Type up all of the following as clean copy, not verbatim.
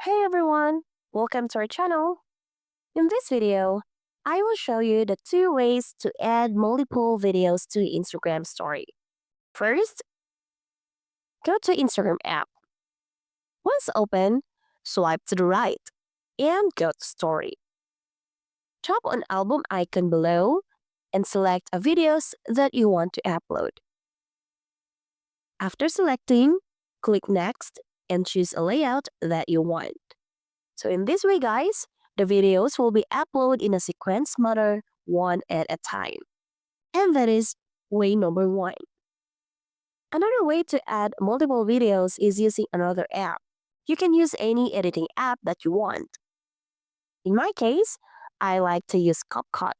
Hey everyone, welcome to our channel. In this video, I will show you the two ways to add multiple videos to your Instagram story. First, go to Instagram app. Once open, swipe to the right and go to story. Tap on album icon below and select a videos that you want to upload. After selecting, click next and choose a layout that you want. So in this way, guys, the videos will be uploaded in a sequence manner one at a time. And that is way number one. Another way to add multiple videos is using another app. You can use any editing app that you want. In my case, I like to use CapCut.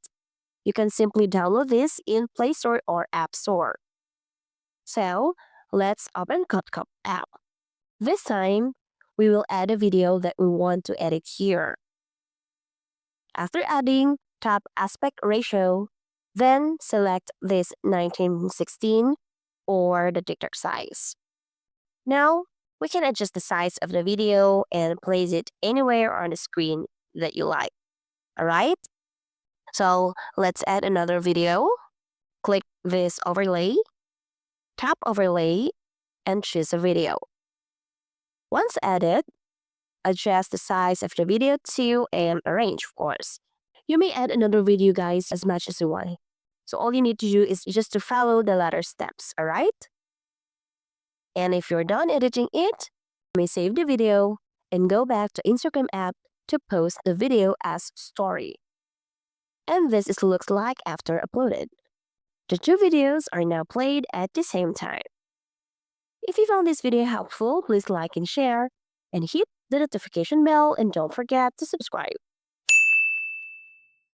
You can simply download this in Play Store or App Store. So, let's open CapCut app. This time, we will add a video that we want to edit here. After adding, tap aspect ratio, then select this 1916 or the TikTok size. Now, we can adjust the size of the video and place it anywhere on the screen that you like. Alright? So let's add another video. Click this overlay, tap overlay, and choose a video. Once added, adjust the size of the video to and arrange, of course. You may add another video, guys, as much as you want. So all you need to do is just to follow the latter steps, alright? And if you're done editing it, you may save the video and go back to Instagram app to post the video as story. And this is looks like after uploaded. The two videos are now played at the same time. If you found this video helpful, please like and share, and hit the notification bell and don't forget to subscribe.